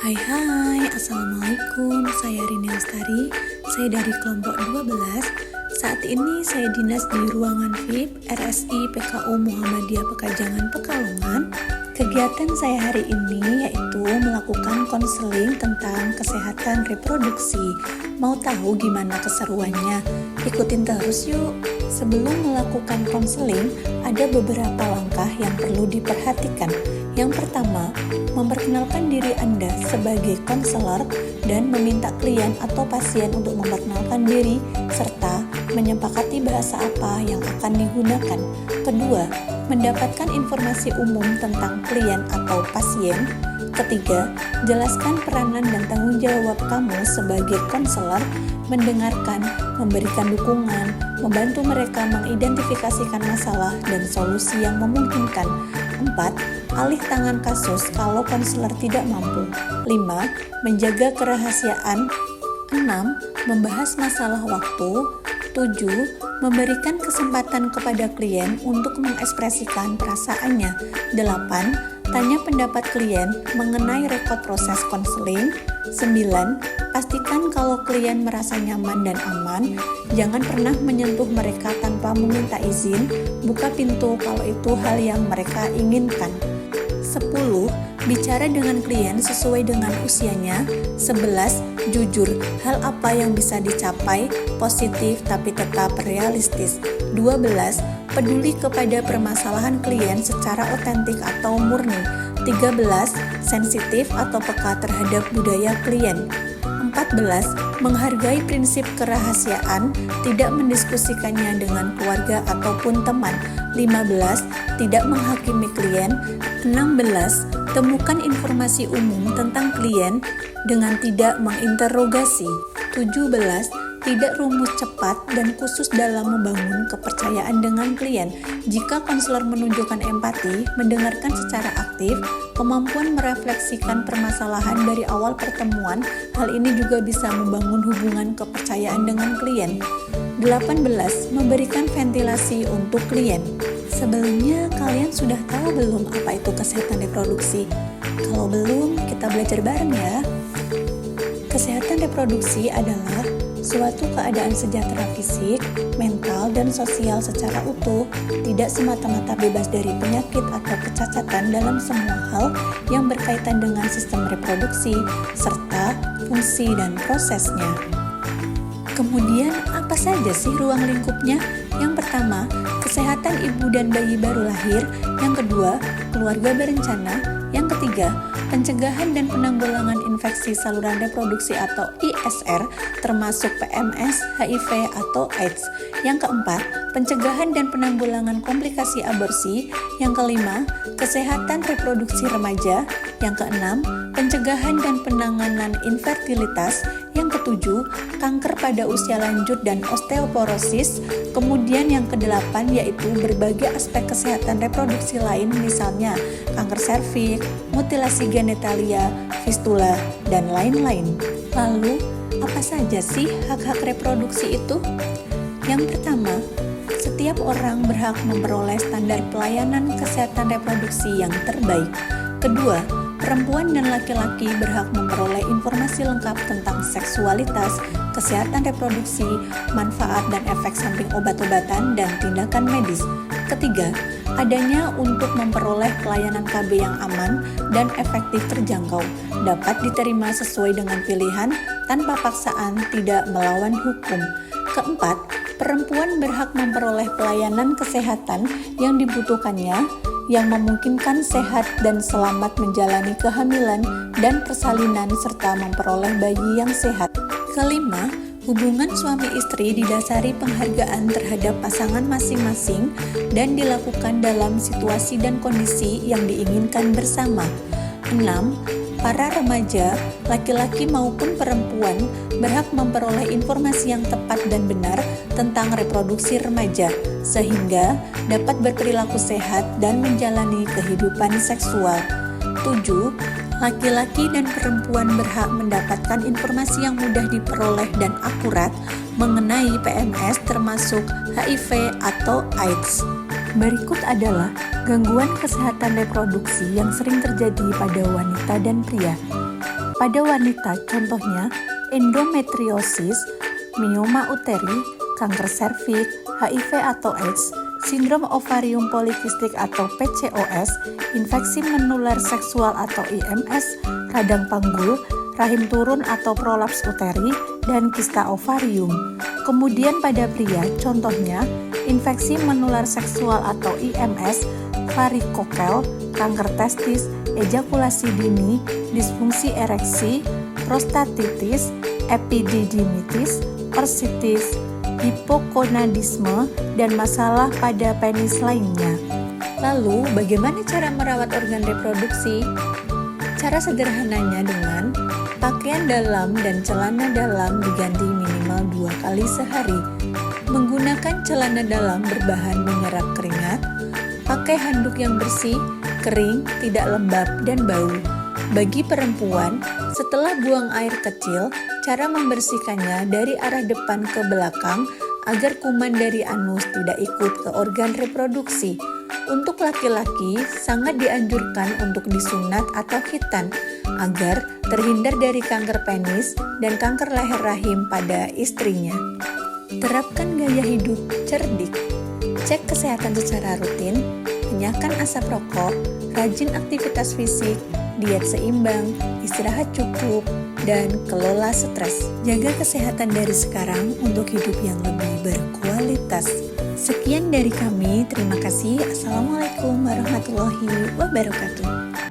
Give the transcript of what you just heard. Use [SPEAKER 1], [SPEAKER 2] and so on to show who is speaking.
[SPEAKER 1] Hai, Assalamualaikum. Saya Rini Lestari. Saya dari kelompok 12. Saat ini saya dinas di ruangan VIP RSI PKU Muhammadiyah Pekajangan Pekalongan. Kegiatan saya hari ini yaitu melakukan konseling tentang kesehatan reproduksi. Mau tahu gimana keseruannya? Ikutin terus yuk. Sebelum melakukan konseling, ada beberapa langkah yang perlu diperhatikan. Yang pertama, memperkenalkan diri Anda sebagai konselor dan meminta klien atau pasien untuk memperkenalkan diri serta menyepakati bahasa apa yang akan digunakan. Kedua, mendapatkan informasi umum tentang klien atau pasien. Ketiga, jelaskan peranan dan tanggung jawab kamu sebagai konselor, mendengarkan, memberikan dukungan, membantu mereka mengidentifikasikan masalah dan solusi yang memungkinkan. 4. Alih tangan kasus kalau konselor tidak mampu. 5. Menjaga kerahasiaan. 6. Membahas masalah waktu. 7. Memberikan kesempatan kepada klien untuk mengekspresikan perasaannya. 8. Tanya pendapat klien mengenai rekod proses konseling. 9. Pastikan kalau klien merasa nyaman dan aman. Jangan pernah menyentuh mereka tanpa meminta izin. Buka pintu kalau itu hal yang mereka inginkan. 10. Bicara dengan klien sesuai dengan usianya. 11. Jujur, hal apa yang bisa dicapai, positif tapi tetap realistis. 12. Peduli kepada permasalahan klien secara otentik atau murni. 13. Sensitif atau peka terhadap budaya klien. 14. Menghargai prinsip kerahasiaan, tidak mendiskusikannya dengan keluarga ataupun teman. 15. Tidak menghakimi klien. 16. Temukan informasi umum tentang klien dengan tidak menginterogasi. 17. Tidak rumus cepat dan khusus dalam membangun kepercayaan dengan klien. Jika konselor menunjukkan empati, mendengarkan secara aktif, kemampuan merefleksikan permasalahan dari awal pertemuan, hal ini juga bisa membangun hubungan kepercayaan dengan klien. 18. Memberikan ventilasi untuk klien. Sebelumnya, kalian sudah tahu belum apa itu kesehatan reproduksi? Kalau belum, kita belajar bareng ya. Kesehatan reproduksi adalah suatu keadaan sejahtera fisik, mental, dan sosial secara utuh, tidak semata-mata bebas dari penyakit atau kecacatan dalam semua hal yang berkaitan dengan sistem reproduksi, serta fungsi dan prosesnya. Kemudian, apa saja sih ruang lingkupnya? Yang pertama, kesehatan ibu dan bayi baru lahir. Yang kedua, keluarga berencana. Yang ketiga, pencegahan dan penanggulangan infeksi saluran reproduksi atau ISR, termasuk PMS, HIV, atau AIDS. Yang keempat, pencegahan dan penanggulangan komplikasi aborsi. Yang kelima, kesehatan reproduksi remaja. Yang keenam, pencegahan dan penanganan infertilitas. Yang ketujuh, kanker pada usia lanjut dan osteoporosis. Kemudian yang kedelapan yaitu berbagai aspek kesehatan reproduksi lain, misalnya kanker serviks, mutilasi genitalia, fistula, dan lain-lain. Lalu, apa saja sih hak-hak reproduksi itu? Yang pertama, setiap orang berhak memperoleh standar pelayanan kesehatan reproduksi yang terbaik. Kedua, perempuan dan laki-laki berhak memperoleh informasi lengkap tentang seksualitas, kesehatan reproduksi, manfaat dan efek samping obat-obatan, dan tindakan medis. Ketiga, adanya untuk memperoleh pelayanan KB yang aman dan efektif terjangkau, dapat diterima sesuai dengan pilihan tanpa paksaan, tidak melawan hukum. Keempat, perempuan berhak memperoleh pelayanan kesehatan yang dibutuhkannya, yang memungkinkan sehat dan selamat menjalani kehamilan dan persalinan serta memperoleh bayi yang sehat. Kelima, hubungan suami istri didasari penghargaan terhadap pasangan masing-masing dan dilakukan dalam situasi dan kondisi yang diinginkan bersama. 6. Para remaja, laki-laki maupun perempuan, berhak memperoleh informasi yang tepat dan benar tentang reproduksi remaja, sehingga dapat berperilaku sehat dan menjalani kehidupan seksual. 7. Laki-laki dan perempuan berhak mendapatkan informasi yang mudah diperoleh dan akurat mengenai PMS termasuk HIV atau AIDS. Berikut adalah gangguan kesehatan reproduksi yang sering terjadi pada wanita dan pria. Pada wanita contohnya endometriosis, mioma uteri, kanker serviks, HIV atau AIDS, sindrom ovarium polikistik atau PCOS, infeksi menular seksual atau IMS, radang panggul, rahim turun atau prolaps uteri, dan kista ovarium. Kemudian pada pria contohnya infeksi menular seksual atau IMS, varikokel, kanker testis, ejakulasi dini, disfungsi ereksi, prostatitis, epididymitis, orsitis, hipogonadisme, dan masalah pada penis lainnya. Lalu, bagaimana cara merawat organ reproduksi? Cara sederhananya dengan pakaian dalam dan celana dalam diganti minimal 2 kali sehari. Menggunakan celana dalam berbahan menyerap keringat, pakai handuk yang bersih, kering, tidak lembab, dan bau. Bagi perempuan, setelah buang air kecil, cara membersihkannya dari arah depan ke belakang agar kuman dari anus tidak ikut ke organ reproduksi. Untuk laki-laki, sangat dianjurkan untuk disunat atau khitan agar terhindar dari kanker penis dan kanker leher rahim pada istrinya. Terapkan gaya hidup cerdik. Cek kesehatan secara rutin, hanyahkan asap rokok, rajin aktivitas fisik, diet seimbang, istirahat cukup, dan kelola stres. Jaga kesehatan dari sekarang untuk hidup yang lebih berkualitas. Sekian dari kami, terima kasih. Assalamualaikum warahmatullahi wabarakatuh.